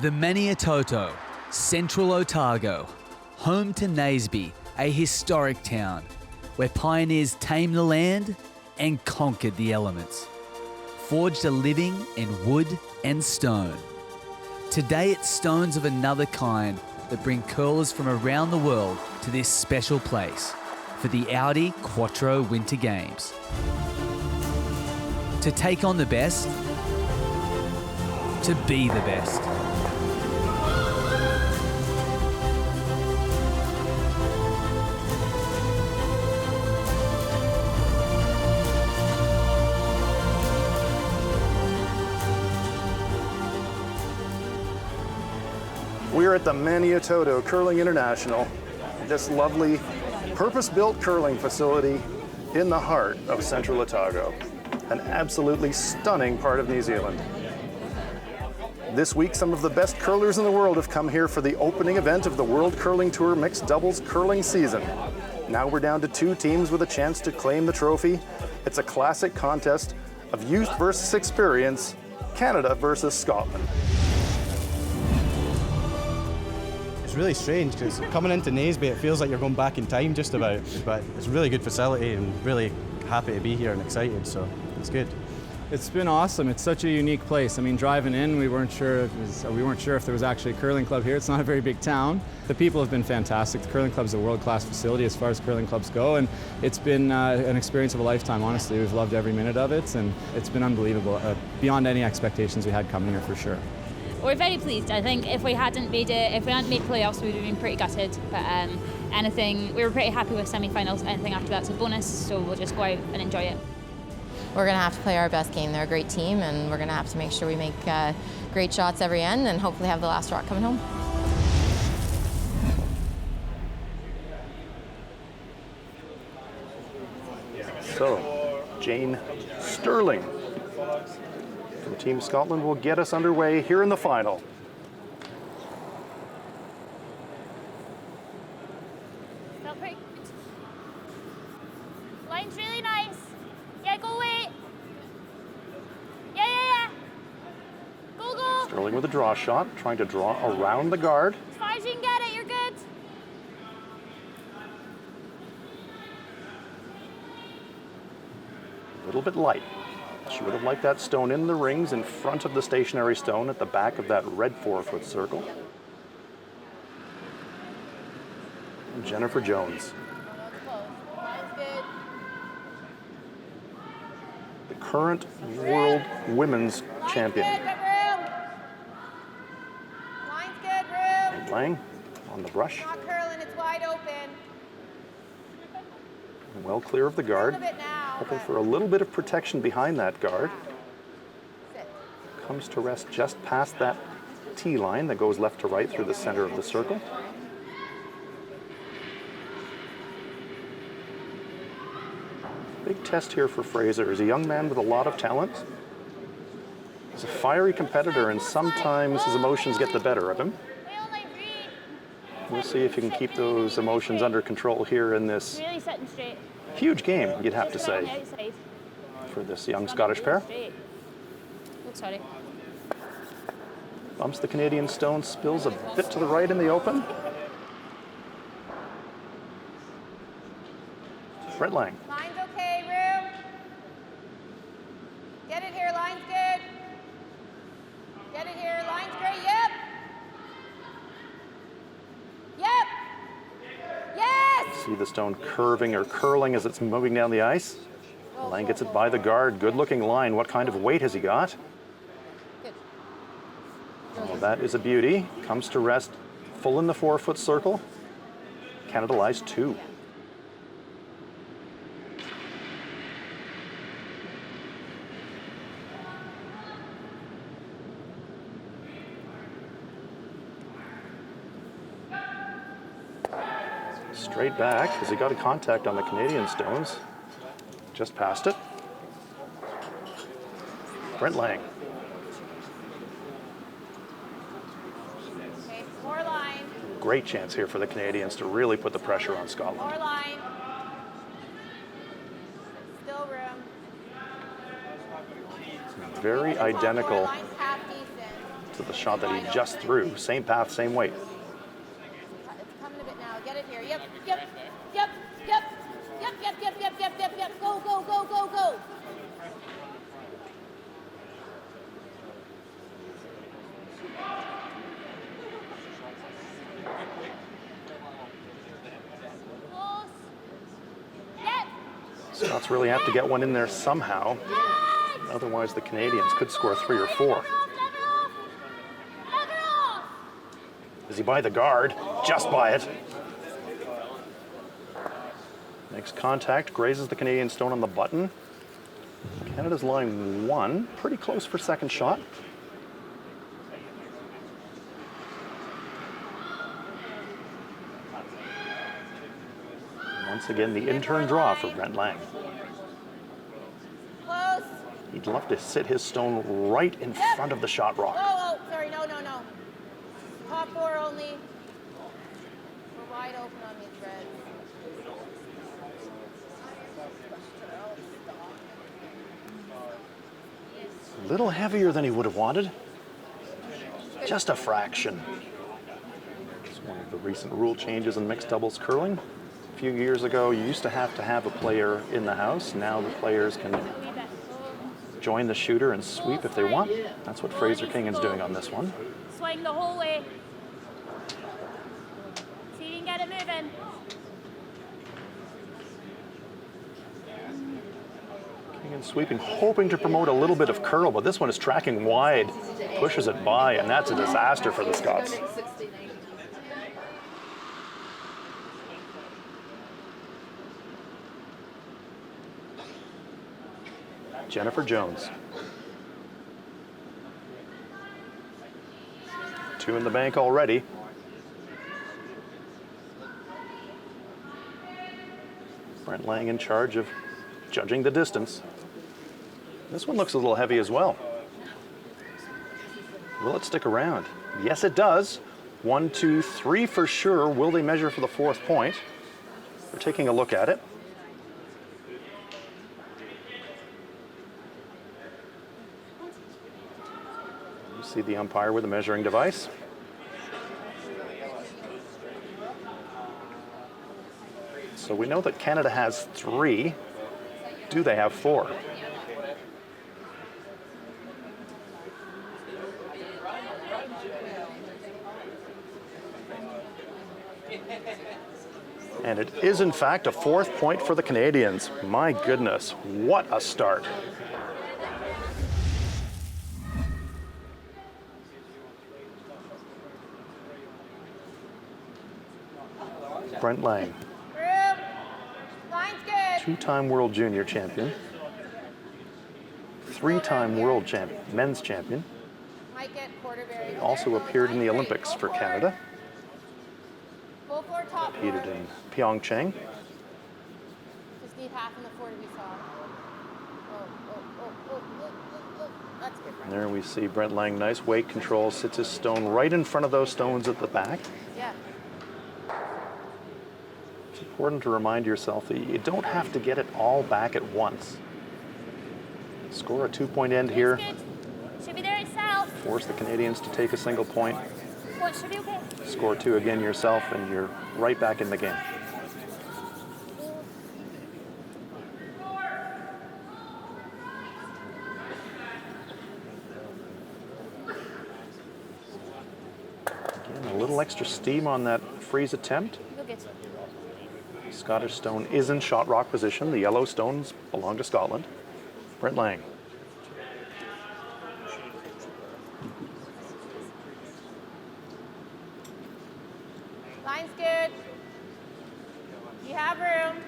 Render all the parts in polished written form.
The Maniototo, Central Otago, home to Naseby, a historic town where pioneers tamed the land and conquered the elements, forged a living in wood and stone. Today it's stones of another kind that bring curlers from around the world to this special place for the Audi Quattro Winter Games. To take on the best, to be the best. We're at the Maniototo Curling International, this lovely purpose-built curling facility in the heart of Central Otago, an absolutely stunning part of New Zealand. This week, some of the best curlers in the world have come here for the opening event of the World Curling Tour Mixed Doubles Curling season. Now we're down to 2 teams with a chance to claim the trophy. It's a classic contest of youth versus experience, Canada versus Scotland. It's really strange because coming into Naseby, it feels like you're going back in time just about, but it's a really good facility and really happy to be here and excited, so it's good. It's been awesome. It's such a unique place. I mean, driving in, we weren't sure if there was actually a curling club here. It's not a very big town. The people have been fantastic. The curling club is a world-class facility as far as curling clubs go, and it's been an experience of a lifetime, honestly. We've loved every minute of it, and it's been unbelievable, beyond any expectations we had coming here for sure. We're very pleased. I think if we hadn't made playoffs, we would have been pretty gutted. But we were pretty happy with semi-finals. Anything after that's a bonus, so we'll just go out and enjoy it. We're going to have to play our best game. They're a great team, and we're going to have to make sure we make great shots every end and hopefully have the last rock coming home. So, Jane Sterling from Team Scotland will get us underway here in the final. Line's really nice. Yeah, go away. Yeah. Go. Sterling with a draw shot, trying to draw around the guard. As far as you can get it, you're good. A little bit light. She would have liked that stone in the rings in front of the stationary stone at the back of that red 4-foot circle. And Jennifer Jones. The current world women's champion. Line's good, Rube. Lang on the brush. Not curling, it's wide open. Well clear of the guard. Hoping for a little bit of protection behind that guard. Comes to rest just past that T line that goes left to right through the center of the circle. Big test here for Fraser. He's a young man with a lot of talent. He's a fiery competitor, and sometimes his emotions get the better of him. We'll see if he can keep those emotions under control here in this huge game, you'd have to say, for this young Scottish pair. Bumps the Canadian stone, spills a bit to the right in the open. Brett Lang. Line's okay, Rube. Get it here, line's good. Get it here, line's great, yep. Yes! See the stone curving or curling as it's moving down the ice. Lang gets it by the guard. Good looking line. What kind of weight has he got? Well, that is a beauty. Comes to rest full in the 4-foot circle. Canada lies 2. Straight back as he got a contact on the Canadian stones. Just past it. Brent Lang. Okay, more line. Great chance here for the Canadians to really put the pressure on Scotland. More line. Still room. Very identical Line's half decent. to the shot that he just threw. Same path, same weight. It's coming a bit now. Get it here. Yep, yep, yep, yep, yep, yep, yep, yep, yep, yep, yep. Go, go, go, go, go. Close. Yep. Scots really have to get one in there somehow. Otherwise, the Canadians could score 3 or 4. Is he by the guard? Just by it. Makes contact, grazes the Canadian stone on the button. Canada's line 1, pretty close for second shot. Once again, the in-turn draw for Brent Lang. Close. He'd love to sit his stone right in front of the shot rock. Oh, sorry, no. Top 4 only. We're wide open on these reds. A little heavier than he would have wanted. Just a fraction. It's one of the recent rule changes in mixed doubles curling. A few years ago, you used to have a player in the house. Now the players can join the shooter and sweep if they want. That's what Fraser Kingan's doing on this one. Swing the whole way. See if you can get it moving. Kingan sweeping, hoping to promote a little bit of curl, but this one is tracking wide, pushes it by, and that's a disaster for the Scots. Jennifer Jones. 2 in the bank already. Brent Lang in charge of judging the distance. This one looks a little heavy as well. Will it stick around? Yes, it does. 1, 2, 3 for sure. Will they measure for the 4th point? We're taking a look at it. You see the umpire with a measuring device. So we know that Canada has 3. Do they have 4? And it is, in fact, a 4th point for the Canadians. My goodness, what a start. Brent Lang, Line's good. 2-time world junior champion, 3-time world champion, men's champion. Might get quarterberry. Also appeared in the Olympics for Canada. Full 4 top 4. Competed in Pyeongchang. Just need half in the 4 to be solved. Oh. That's good. And there we see Brent Lang, nice weight control, sits his stone right in front of those stones at the back. Yeah. It's important to remind yourself that you don't have to get it all back at once. Score a 2-point end here. Should be there itself. Force the Canadians to take a single point. What should be okay? Score 2 again yourself, and you're right back in the game. Again, a little extra steam on that freeze attempt. Go get it. Scottish stone is in shot rock position. The yellow stones belong to Scotland. Brent Lang. Line's good. You have room.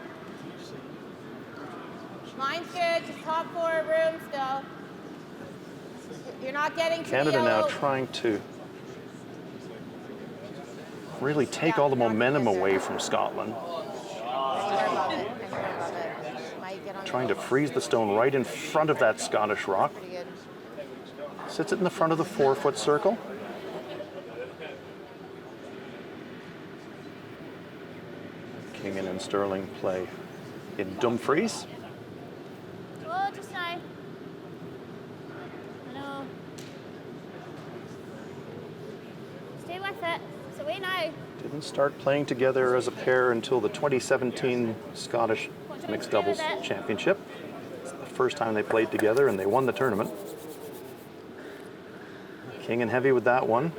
Line's good. Just top 4 room still. You're not getting to Canada the now yellow. trying to really take all the momentum away from Scotland. Trying to freeze the stone right in front of that Scottish rock. Pretty good. Sits it in the front of the 4-foot circle. Kingan and Sterling play in Dumfries. Oh, just now. I know. So away now. Didn't start playing together as a pair until the 2017 Scottish Mixed Doubles Championship. It's the first time they played together and they won the tournament. King and heavy with that one.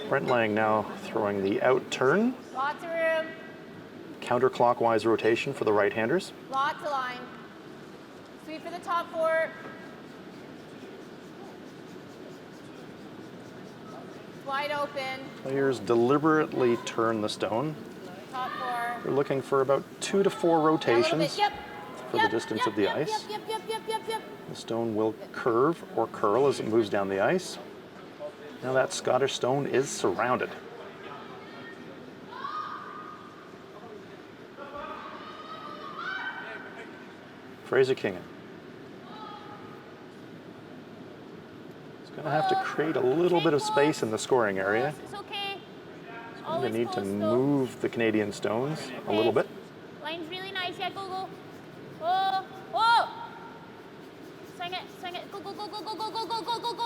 Brent Lang now throwing the out turn. Lots of room. Counterclockwise rotation for the right-handers. Lots of line. Sweep for the top four. Wide open. Players deliberately turn the stone. Top four. They're looking for about 2 to 4 A little rotations bit. Yep. for the distance of the ice. Yep. The stone will curve or curl as it moves down the ice. Now that Scottish stone is surrounded. Fraser Kingan. He's going to have to create a little bit of space in the scoring area. It's okay. Going to need to move the Canadian stones a little bit. Line's really nice. Yeah, go. Oh. Swing it. Go.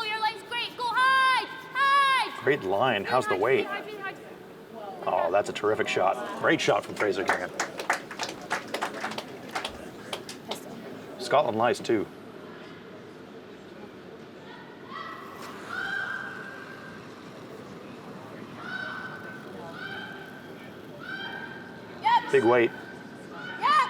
Your line's great. Go high. Great line. How's the weight? Really hard. Oh, that's a terrific shot. Great shot from Fraser Kingan. Scotland lies too. Yep. Big weight. Yep.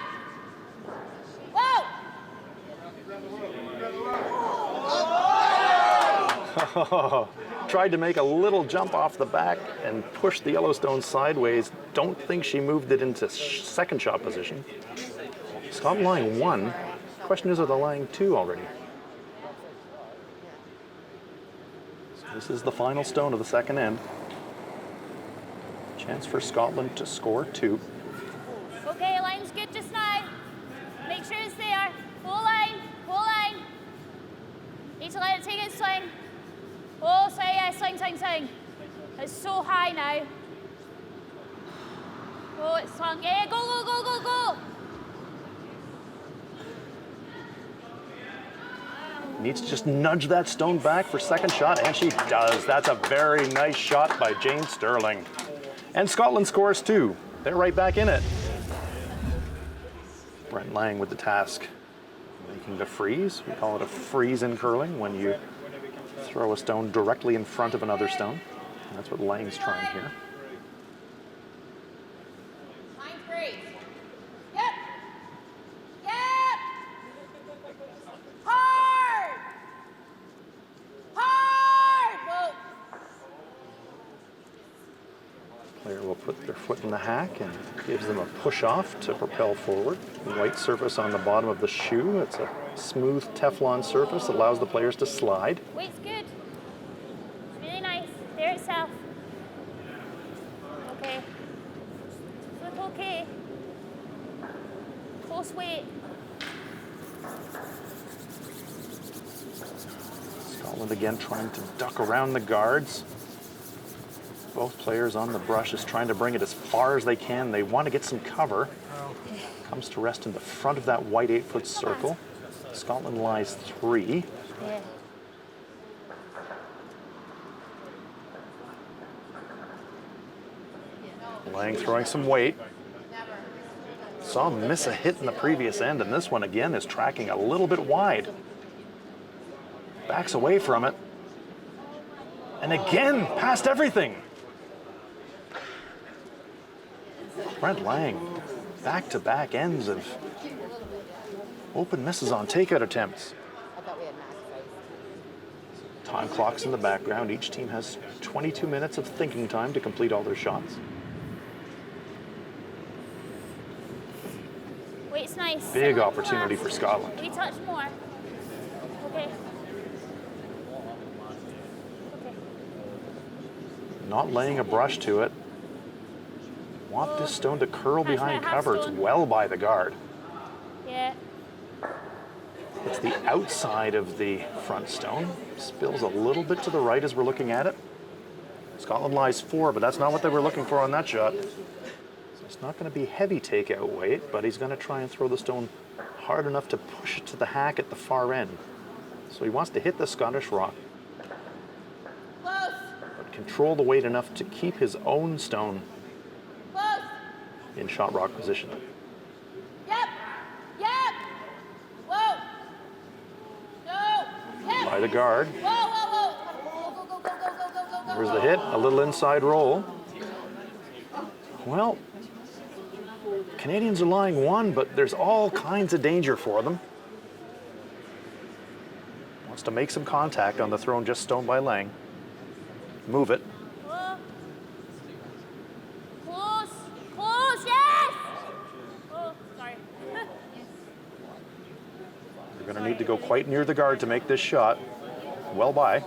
Whoa. Tried to make a little jump off the back and push the Yellowstone sideways. Don't think she moved it into second shot position. Scotland lying 1. Question is, are they lying 2 already? So this is the final stone of the second end. Chance for Scotland to score 2. Okay, line's good just now. Make sure it's there. Whole line. Need to let it take its swing. Oh, sorry, yeah, swing. It's so high now. Oh, it's swung. Yeah, go. Needs to just nudge that stone back for second shot, and she does. That's a very nice shot by Jane Sterling. And Scotland scores 2. They're right back in it. Brent Lang with the task, making the freeze. We call it a freeze in curling when you throw a stone directly in front of another stone. And that's what Lang's trying here. Line's great. Yep. Hard. Whoa. Player will put their foot in the hack and gives them a push off to propel forward. White surface on the bottom of the shoe. It's a smooth Teflon surface that allows the players to slide. Weight's good. Really nice. There itself. Okay. Look okay. Close weight. Scotland again trying to duck around the guards. Both players on the brush is trying to bring it as far as they can. They want to get some cover. Comes to rest in the front of that white 8-foot circle. Scotland lies 3. Yeah. Lang throwing some weight. Saw him miss a hit in the previous end, and this one again is tracking a little bit wide. Backs away from it. And again, past everything. Brent Lang, back-to-back ends of open misses on takeout attempts. Time clocks in the background. Each team has 22 minutes of thinking time to complete all their shots. Weight's nice. Big opportunity for Scotland. We touch more. Okay. Not laying a brush to it. Want this stone to curl That's behind right, half cover. It's stone. well by the guard. Yeah. It's the outside of the front stone. Spills a little bit to the right as we're looking at it. Scotland lies 4, but that's not what they were looking for on that shot. So it's not going to be heavy takeout weight, but he's going to try and throw the stone hard enough to push it to the hack at the far end. So he wants to hit the Scottish rock, Close. but control the weight enough to keep his own stone Close. in shot rock position. Yep. Yep. Whoa. No. Yep. By the guard. Whoa, whoa, whoa. Go, go, go, go, go, go, go, go, go. There's the hit, a little inside roll. Well, Canadians are lying one, but there's all kinds of danger for them. Wants to make some contact on the thrown just stone by Lang. Move it. Whoa. Close. Close, yes. Oh, sorry. You're going to need to go quite near the guard to make this shot. Well by.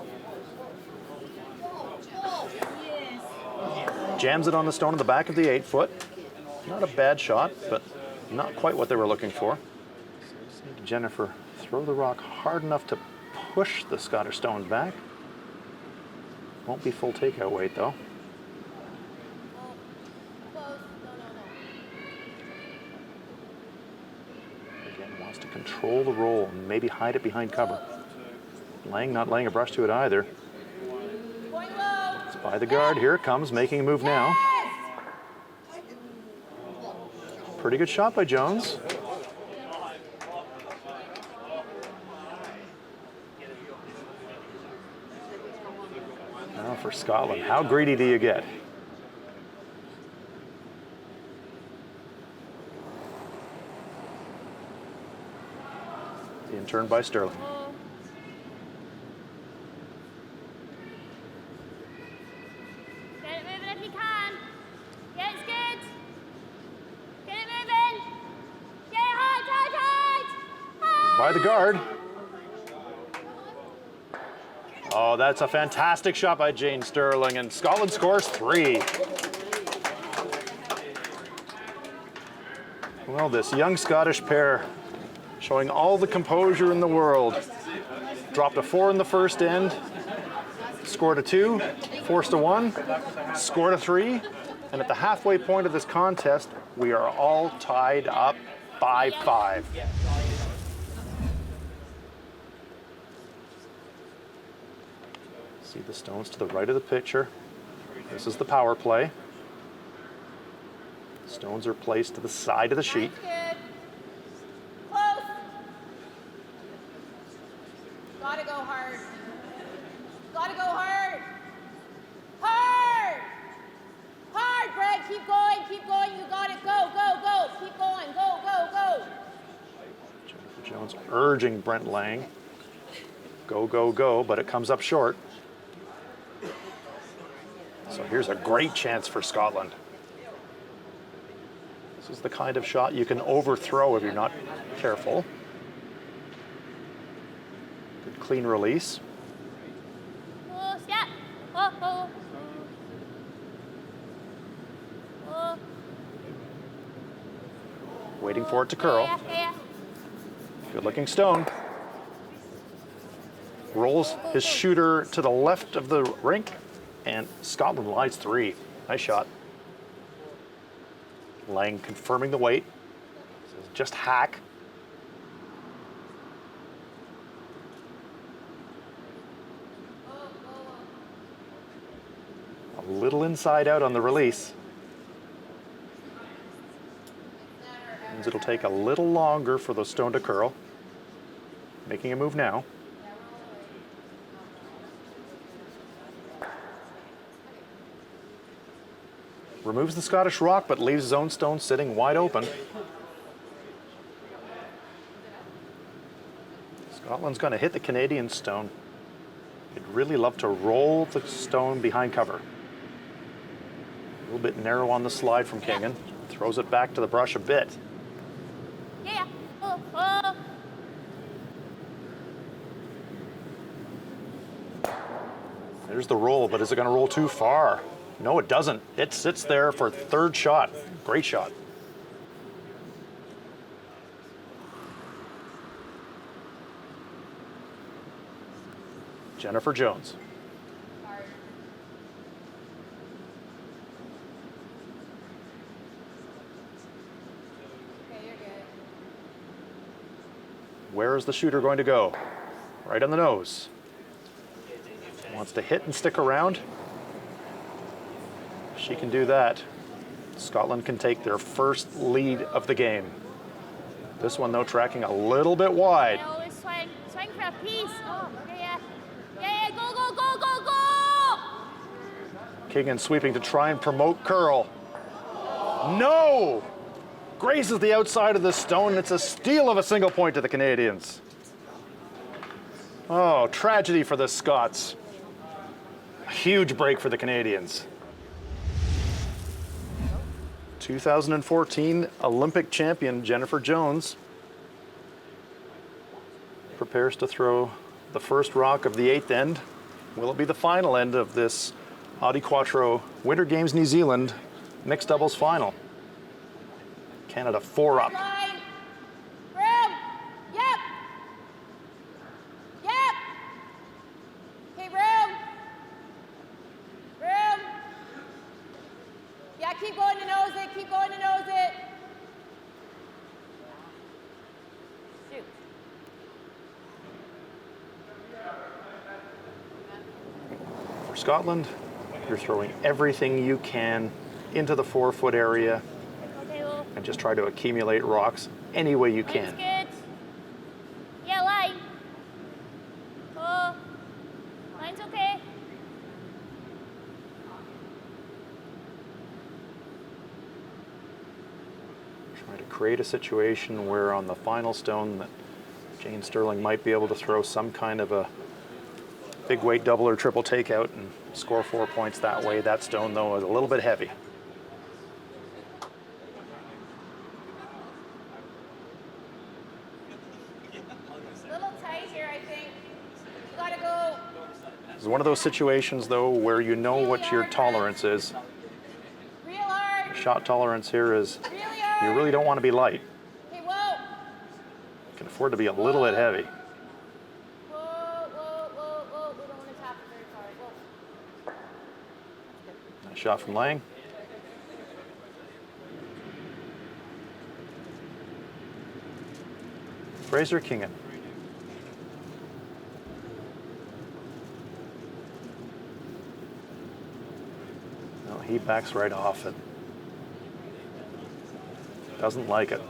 Jams it on the stone in the back of the 8-foot. Not a bad shot, but not quite what they were looking for. Jennifer, throw the rock hard enough to push the Scottish stones back. Won't be full takeout weight though. Close. No, no, no. Again, wants to control the roll and maybe hide it behind cover. Lang not laying a brush to it either. Going low. It's by the guard. Here it comes, making a move now. Yes. Pretty good shot by Jones. Now for Scotland. How greedy do you get? In turn by Sterling. Get it moving if you can. Yeah, it's good. Get it moving. Get it hard. By the guard. Oh, that's a fantastic shot by Jane Sterling, and Scotland scores 3. Well, this young Scottish pair showing all the composure in the world. Dropped a 4 in the first end, scored a 2, forced a 1, scored a 3, and at the halfway point of this contest, we are all tied up 5-5. See the stones to the right of the picture. This is the power play. Stones are placed to the side of the sheet. Good. Close. Gotta go hard. Gotta go hard. Hard. Hard, Greg. Keep going. Keep going. You got it. Go, go, go. Keep going. Go, go, go. Jennifer Jones urging Brent Lang. Go, go, go, but it comes up short. So here's a great chance for Scotland. This is the kind of shot you can overthrow if you're not careful. Good clean release. Close. Yeah. Oh, oh. Oh. Waiting for it to curl. Yeah, yeah. Good looking stone. Rolls his shooter to the left of the rink, and Scotland lies 3. Nice shot. Lang confirming the weight. Says just hack. A little inside out on the release. Means it'll take a little longer for the stone to curl. Making a move now. Removes the Scottish rock, but leaves his own stone sitting wide open. Scotland's going to hit the Canadian stone. They'd really love to roll the stone behind cover. A little bit narrow on the slide from Kingan. Throws it back to the brush a bit. Yeah. Oh, oh. There's the roll, but is it going to roll too far? No, it doesn't. It sits there for third shot. Great shot. Jennifer Jones. Where is the shooter going to go? right on the nose. Wants to hit and stick around. She can do that. Scotland can take their first lead of the game. This one, though, tracking a little bit wide. Always swing for a piece. Oh, yeah, go, go, go, go, go! Keegan sweeping to try and promote curl. No! Grazes the outside of the stone. It's a steal of a single point to the Canadians. Oh, tragedy for the Scots. A huge break for the Canadians. 2014 Olympic champion Jennifer Jones prepares to throw the first rock of the 8th end. Will it be the final end of this Audi Quattro Winter Games New Zealand mixed doubles final? Canada 4 up. Line. Room. Yep. Yep. Okay, room. Room. Yeah, keep going to nose it. Keep going to nose it. Shoot. For Scotland, you're throwing everything you can into the 4-foot area Okay, well, and just try to accumulate rocks any way you line's can. good. Yeah, line. Oh, line's okay. Try to create a situation where on the final stone that Jane Sterling might be able to throw some kind of a big weight double or triple takeout and score 4 points that way. That stone, though, is a little bit heavy. A little tight here, I think. You gotta go. It's one of those situations, though, where you know what your tolerance is. Real hard. Shot tolerance here is Really hard. you really don't want to be light. Okay, whoa. You can afford to be a little bit heavy. Whoa, whoa, whoa, whoa. We don't want to tap it very far. Whoa. Nice shot from Lang. Fraser Kingan. No, he backs right off it. Doesn't like it.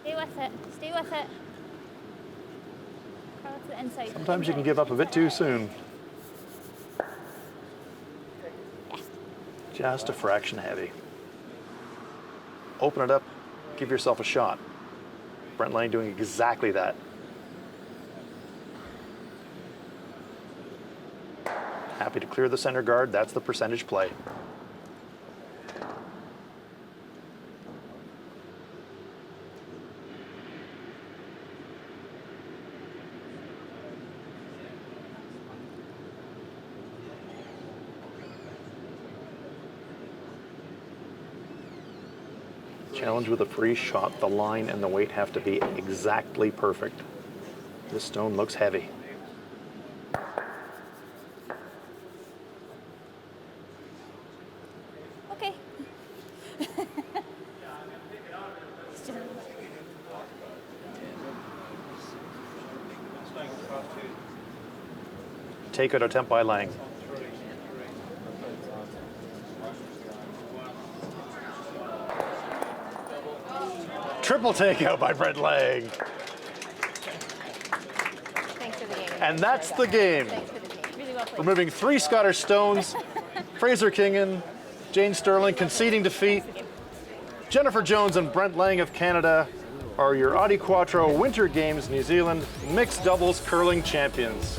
Stay with it. Stay with it. Curl to the inside. Sometimes you can give up a bit too soon. Just a fraction heavy. Open it up, give yourself a shot. Brent Lang doing exactly that. Happy to clear the center guard. That's the percentage play. Challenge with a free shot. The line and the weight have to be exactly perfect. This stone looks heavy. Okay. Take out attempt by Lang. Triple takeout by Brent Lang. Thanks for the game. And that's the game. Thanks for the game. Really well played. Removing 3 Scottish stones, Fraser Kingan, Jane Sterling conceding defeat. Jennifer Jones and Brent Lang of Canada are your Audi Quattro Winter Games New Zealand mixed doubles curling champions.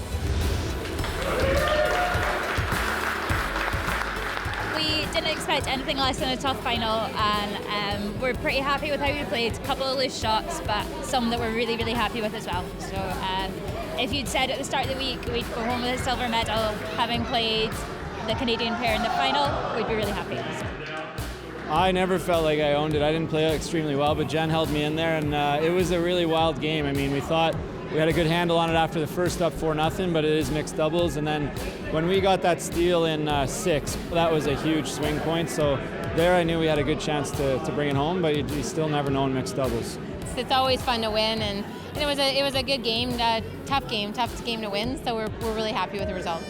We didn't expect anything less than a tough final, and we're pretty happy with how we played. A couple of loose shots, but some that we're really, really happy with as well. So if you'd said at the start of the week we'd go home with a silver medal, having played the Canadian pair in the final, we'd be really happy. I never felt like I owned it. I didn't play extremely well, but Jen held me in there, and it was a really wild game. I mean, we thought we had a good handle on it after the first up 4-0, but it is mixed doubles. And then when we got that steal in 6, that was a huge swing point. So there I knew we had a good chance to bring it home, but you still never know in mixed doubles. It's always fun to win, and And it was a good game, tough game to win. So we're really happy with the result.